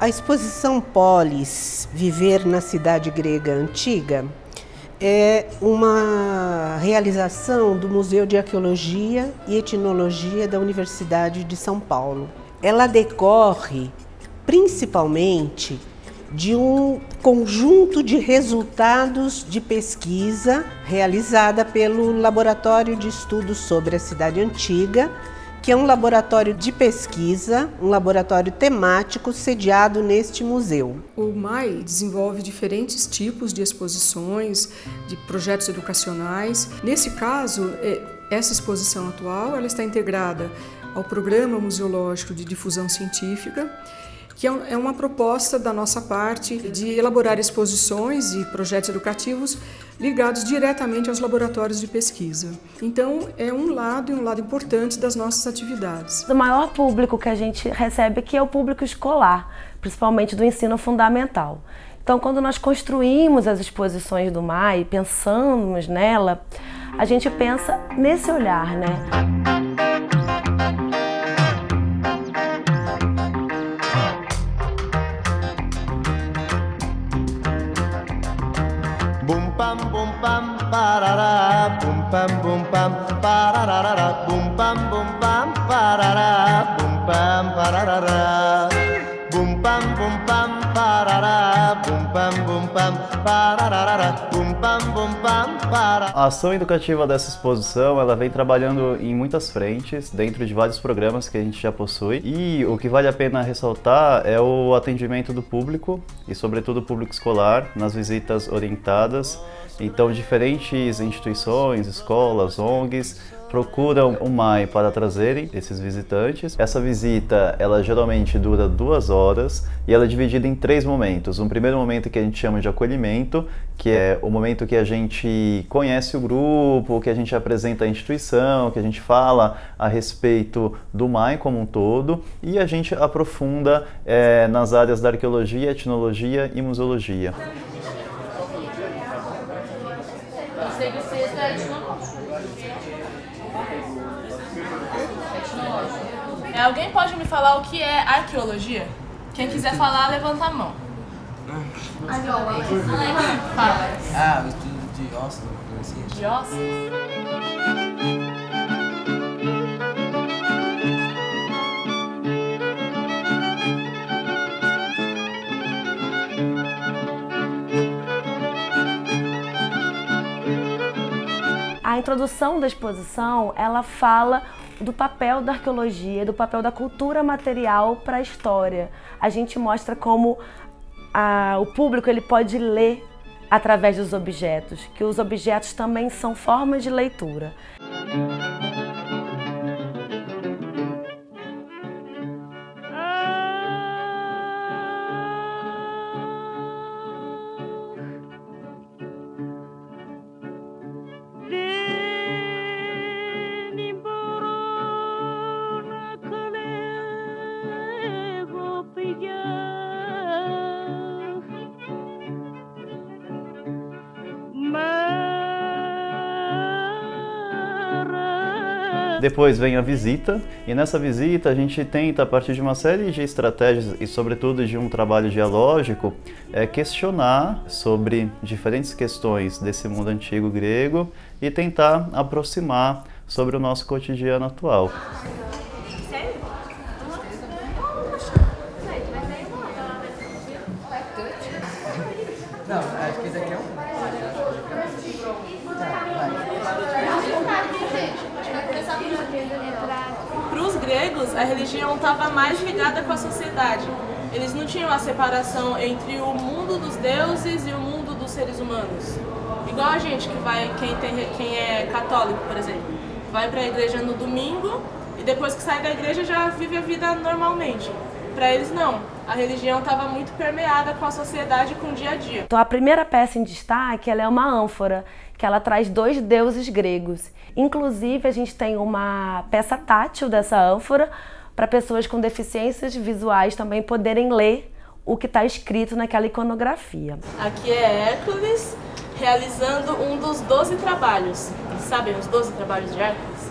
A exposição Polis, Viver na Cidade Grega Antiga, é uma realização do Museu de Arqueologia e Etnologia da Universidade de São Paulo. Ela decorre principalmente de um conjunto de resultados de pesquisa realizada pelo Laboratório de Estudos sobre a Cidade Antiga, que é um laboratório de pesquisa, um laboratório temático sediado neste museu. O MAI desenvolve diferentes tipos de exposições, de projetos educacionais. Nesse caso, essa exposição atual ela está integrada ao Programa Museológico de Difusão Científica, que é uma proposta da nossa parte de elaborar exposições e projetos educativos ligados diretamente aos laboratórios de pesquisa. Então, é um lado importante das nossas atividades. O maior público que a gente recebe aqui é o público escolar, principalmente do ensino fundamental. Então, quando nós construímos as exposições do MAI, pensamos nela, a gente pensa nesse olhar, né? Bum pam bum pam parará, bum pam parará, bum pam parará, bum pam parará, bum pam parará, bum pam parará, bum pam parará. A ação educativa dessa exposição, ela vem trabalhando em muitas frentes, dentro de vários programas que a gente já possui, e o que vale a pena ressaltar é o atendimento do público, e sobretudo o público escolar, nas visitas orientadas. Então, diferentes instituições, escolas, ONGs, procuram o MAI para trazerem esses visitantes. Essa visita, ela geralmente dura 2 horas e ela é dividida em 3 momentos. Um primeiro momento que a gente chama de acolhimento, que é o momento que a gente conhece o grupo, que a gente apresenta a instituição, que a gente fala a respeito do MAI como um todo, e a gente aprofunda nas áreas da arqueologia, etnologia e museologia. Alguém pode me falar o que é arqueologia? Quem quiser falar, levanta a mão. Fala. Ah, o estudo de ossos, assim. De ossos? A introdução da exposição, ela fala do papel da arqueologia, do papel da cultura material para a história. A gente mostra como o público ele pode ler através dos objetos, que os objetos também são formas de leitura. Depois vem a visita, e nessa visita a gente tenta, a partir de uma série de estratégias e sobretudo de um trabalho dialógico, questionar sobre diferentes questões desse mundo antigo grego e tentar aproximar sobre o nosso cotidiano atual. Não, acho que esse aqui é um. Para os gregos, a religião estava mais ligada com a sociedade. Eles não tinham a separação entre o mundo dos deuses e o mundo dos seres humanos. Igual a gente que vai, quem é católico, por exemplo, vai para a igreja no domingo e depois que sai da igreja já vive a vida normalmente. Para eles não. A religião estava muito permeada com a sociedade, com o dia a dia. Então a primeira peça em destaque ela é uma ânfora, que ela traz 2 deuses gregos. Inclusive a gente tem uma peça tátil dessa ânfora para pessoas com deficiências visuais também poderem ler o que está escrito naquela iconografia. Aqui é Hércules realizando um dos 12 trabalhos. Sabem os 12 trabalhos de Hércules?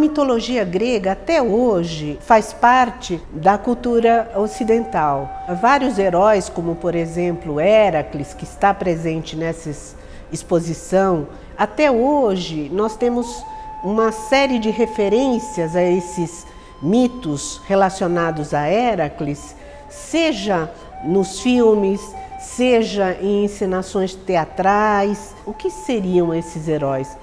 mitologia grega até hoje faz parte da cultura ocidental. Vários heróis, como por exemplo Héracles, que está presente nessa exposição, até hoje nós temos uma série de referências a esses mitos relacionados a Héracles, seja nos filmes, seja em encenações teatrais. O que seriam esses heróis?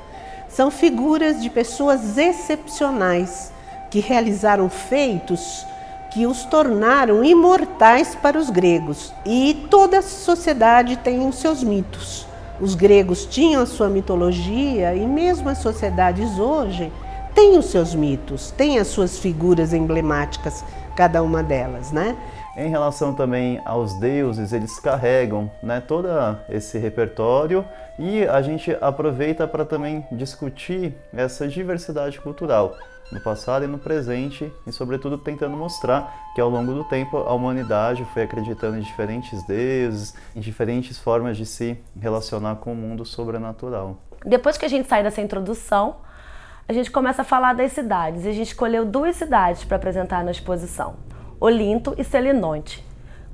São figuras de pessoas excepcionais que realizaram feitos que os tornaram imortais para os gregos. E toda a sociedade tem os seus mitos. Os gregos tinham a sua mitologia e mesmo as sociedades hoje têm os seus mitos, têm as suas figuras emblemáticas, cada uma delas, né? Em relação também aos deuses, eles carregam, né, todo esse repertório e a gente aproveita para também discutir essa diversidade cultural no passado e no presente e, sobretudo, tentando mostrar que ao longo do tempo a humanidade foi acreditando em diferentes deuses, em diferentes formas de se relacionar com o mundo sobrenatural. Depois que a gente sai dessa introdução, a gente começa a falar das cidades e a gente escolheu 2 cidades para apresentar na exposição. Olinto e Selinonte.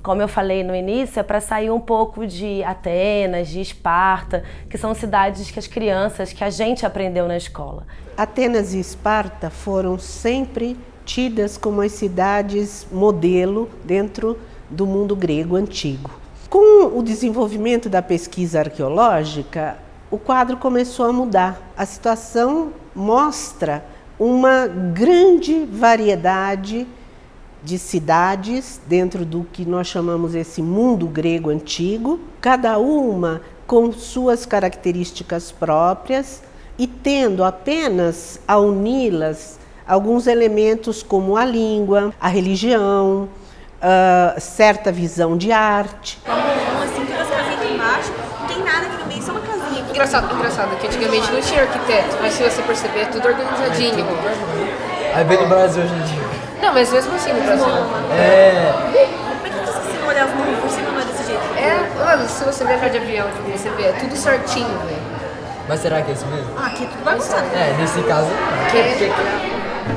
Como eu falei no início, é para sair um pouco de Atenas, de Esparta, que são cidades que as crianças, que a gente aprendeu na escola. Atenas e Esparta foram sempre tidas como as cidades modelo dentro do mundo grego antigo. Com o desenvolvimento da pesquisa arqueológica, o quadro começou a mudar. A situação mostra uma grande variedade de cidades dentro do que nós chamamos esse mundo grego antigo, cada uma com suas características próprias e tendo apenas a uni-las alguns elementos como a língua, a religião, certa visão de arte. Assim, todas as casinhas aqui embaixo, não tem nada aqui no meio, só uma casinha. Engraçado que antigamente não tinha arquiteto, mas se você perceber, é tudo organizadinho. Aí vem no Brasil hoje em dia. Não, mas mesmo assim no Brasil. Por que você olhar os morros por cima não é desse jeito? Mano, se você viajar de avião, você vê, é tudo certinho, velho. Mas será que é isso mesmo? Aqui é tudo bagunçado. Nesse caso.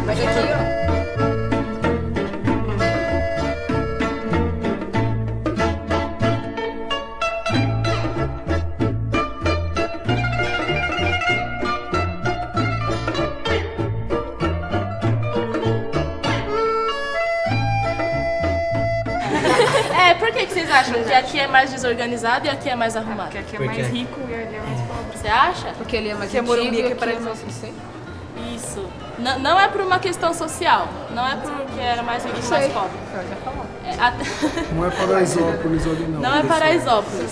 Mas aqui, ó. Por que vocês acham que aqui é mais desorganizado e aqui é mais arrumado? Porque aqui é mais rico e ali é mais pobre. Você acha? Porque ali é mais antigo antigo e aqui aqui é mais assim. Isso. Não é por uma questão social, não é porque era mais rico e mais pobre. Não é Paraisópolis ali não. Não é Paraisópolis.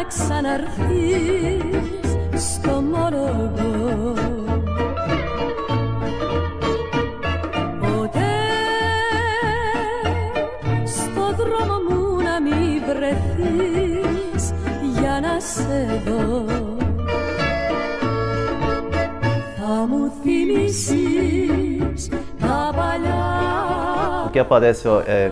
ξαναρθείς στο μωρογό. Ποτέ στο δρόμο μου να μη βρεθείς για να σε δω. Θα μου θυμίσεις τα παλιά. O que aparece,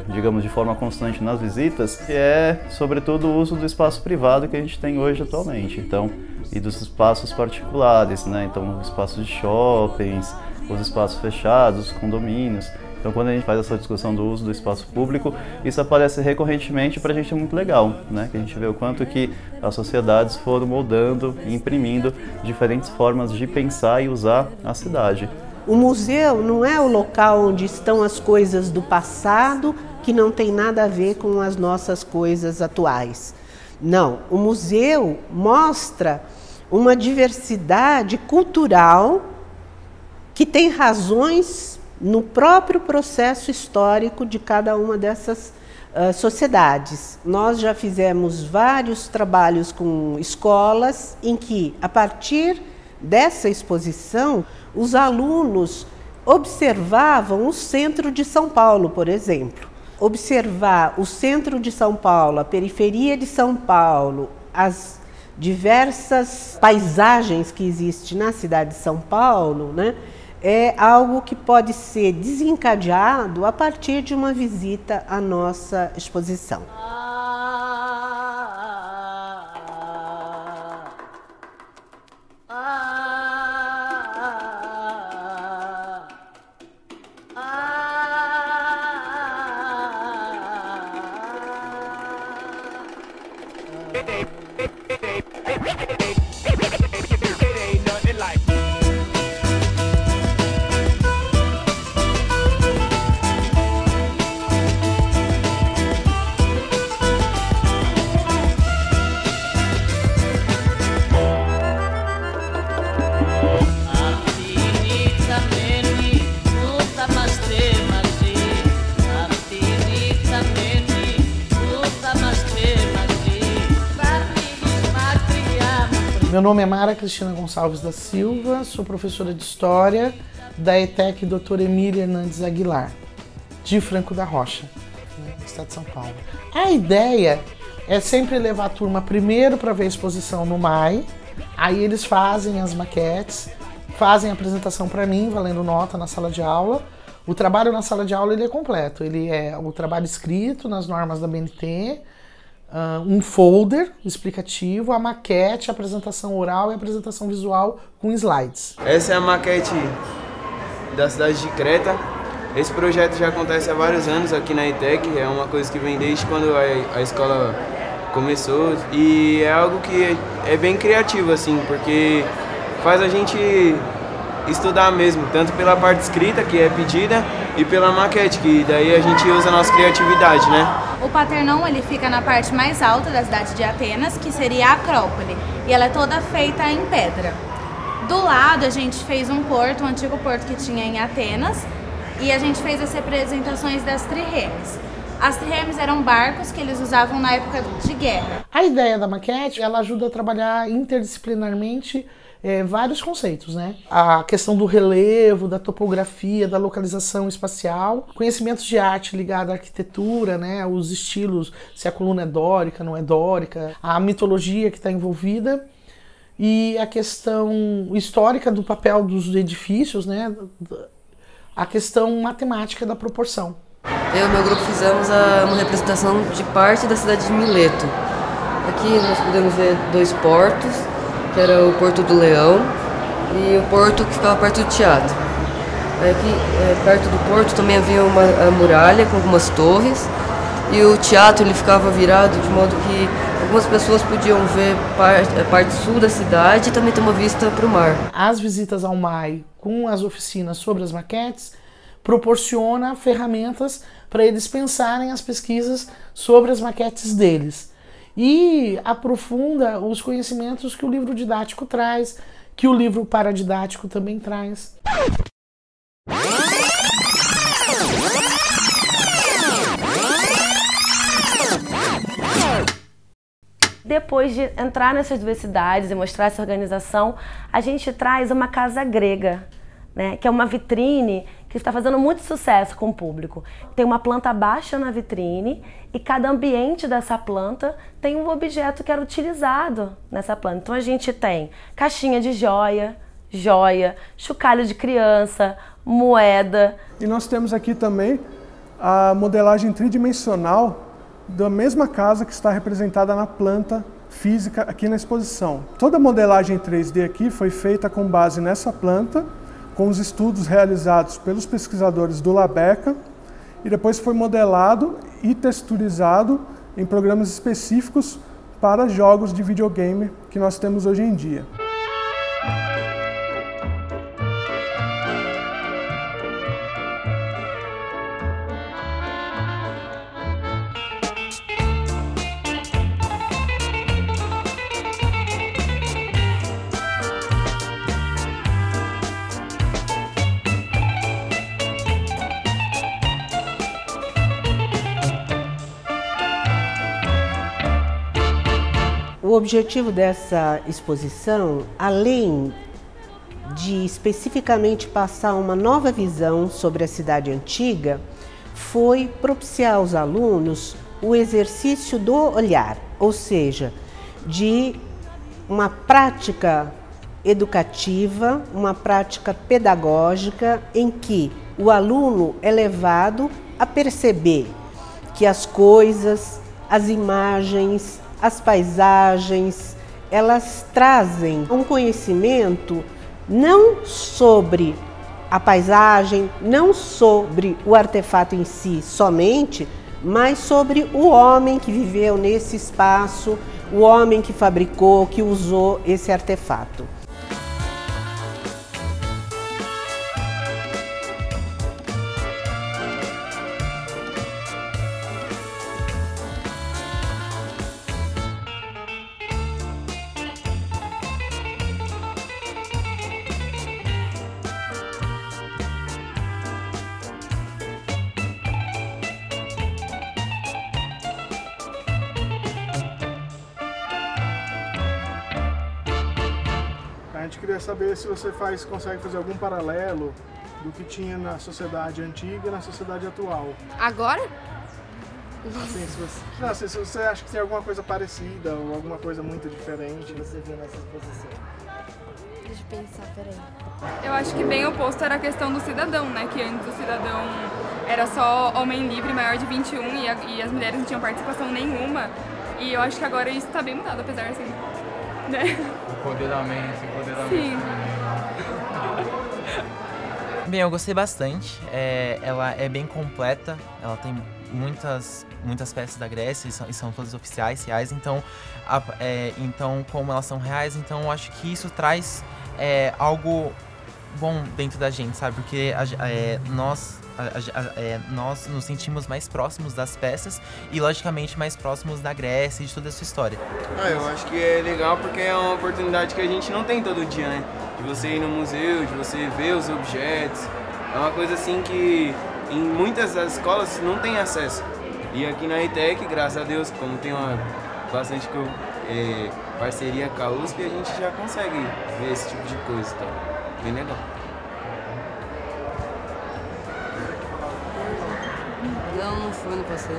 digamos, de forma constante nas visitas é, sobretudo, o uso do espaço privado que a gente tem hoje atualmente, então, e dos espaços particulares, né? Então, espaços de shoppings, os espaços fechados, condomínios. Então, quando a gente faz essa discussão do uso do espaço público, isso aparece recorrentemente, para a gente é muito legal, né? Que a gente vê o quanto que as sociedades foram moldando e imprimindo diferentes formas de pensar e usar a cidade. O museu não é o local onde estão as coisas do passado que não tem nada a ver com as nossas coisas atuais. Não, o museu mostra uma diversidade cultural que tem razões no próprio processo histórico de cada uma dessas sociedades. Nós já fizemos vários trabalhos com escolas em que, a partir dessa exposição, os alunos observavam o centro de São Paulo, por exemplo. Observar o centro de São Paulo, a periferia de São Paulo, as diversas paisagens que existem na cidade de São Paulo, né, é algo que pode ser desencadeado a partir de uma visita à nossa exposição. Meu nome é Mara Cristina Gonçalves da Silva, sou professora de História da ETEC Dr. Emília Hernandes Aguilar, de Franco da Rocha, no estado de São Paulo. A ideia é sempre levar a turma primeiro para ver a exposição no MAI, aí eles fazem as maquetes, fazem a apresentação para mim, valendo nota na sala de aula. O trabalho na sala de aula ele é completo, ele é o trabalho escrito nas normas da BNT, um folder explicativo, a maquete, a apresentação oral e a apresentação visual com slides. Essa é a maquete da cidade de Creta. Esse projeto já acontece há vários anos aqui na ETEC, é uma coisa que vem desde quando a escola começou e é algo que é bem criativo, assim, porque faz a gente estudar mesmo, tanto pela parte escrita, que é pedida, e pela maquete, que daí a gente usa a nossa criatividade, né? O Partenon, ele fica na parte mais alta da cidade de Atenas, que seria a Acrópole, e ela é toda feita em pedra. Do lado a gente fez um porto, um antigo porto que tinha em Atenas, e a gente fez as representações das triremes. As triremes eram barcos que eles usavam na época de guerra. A ideia da maquete, ela ajuda a trabalhar interdisciplinarmente vários conceitos, né? A questão do relevo, da topografia, da localização espacial, conhecimentos de arte ligado à arquitetura, né? Os estilos, se a coluna é dórica, não é dórica, a mitologia que está envolvida e a questão histórica do papel dos edifícios, né? A questão matemática da proporção. Eu e meu grupo fizemos uma representação de parte da cidade de Mileto. Aqui nós podemos ver dois portos, que era o Porto do Leão e o porto que ficava perto do teatro. Aqui, perto do porto também havia uma muralha com algumas torres e o teatro ele ficava virado de modo que algumas pessoas podiam ver a parte sul da cidade e também ter uma vista para o mar. As visitas ao MAI com as oficinas sobre as maquetes proporciona ferramentas para eles pensarem as pesquisas sobre as maquetes deles. E aprofunda os conhecimentos que o livro didático traz, que o livro paradidático também traz. Depois de entrar nessas diversidades e mostrar essa organização, a gente traz uma casa grega, né, que é uma vitrine que está fazendo muito sucesso com o público. Tem uma planta baixa na vitrine e cada ambiente dessa planta tem um objeto que era utilizado nessa planta. Então a gente tem caixinha de joia, chocalho de criança, moeda. E nós temos aqui também a modelagem tridimensional da mesma casa que está representada na planta física aqui na exposição. Toda a modelagem 3D aqui foi feita com base nessa planta, com os estudos realizados pelos pesquisadores do Labeca e depois foi modelado e texturizado em programas específicos para jogos de videogame que nós temos hoje em dia. O objetivo dessa exposição, além de especificamente passar uma nova visão sobre a cidade antiga, foi propiciar aos alunos o exercício do olhar, ou seja, de uma prática educativa, uma prática pedagógica em que o aluno é levado a perceber que as coisas, as imagens, as paisagens, elas trazem um conhecimento não sobre a paisagem, não sobre o artefato em si somente, mas sobre o homem que viveu nesse espaço, o homem que fabricou, que usou esse artefato. A gente queria saber se você consegue fazer algum paralelo do que tinha na sociedade antiga e na sociedade atual. Agora? Assim, se você acha que tem alguma coisa parecida ou alguma coisa muito diferente. Que você viu nessa exposição? Deixa eu pensar, peraí. Eu acho que bem oposto era a questão do cidadão, né? Que antes o cidadão era só homem livre, maior de 21 e as mulheres não tinham participação nenhuma. E eu acho que agora isso tá bem mudado, apesar assim, né? Empoderamento. Sim. Bem, eu gostei bastante. Ela é bem completa, ela tem muitas peças da Grécia e são todas oficiais, reais, então, como elas são reais, então eu acho que isso traz algo bom dentro da gente, sabe? Porque nós nos sentimos mais próximos das peças e, logicamente, mais próximos da Grécia e de toda a sua história. Eu acho que é legal porque é uma oportunidade que a gente não tem todo dia, né? De você ir no museu, de você ver os objetos. É uma coisa assim que em muitas das escolas não tem acesso. E aqui na ETEC, graças a Deus, como tem bastante parceria com a USP, a gente já consegue ver esse tipo de coisa, então, bem legal. Não fui no passeio.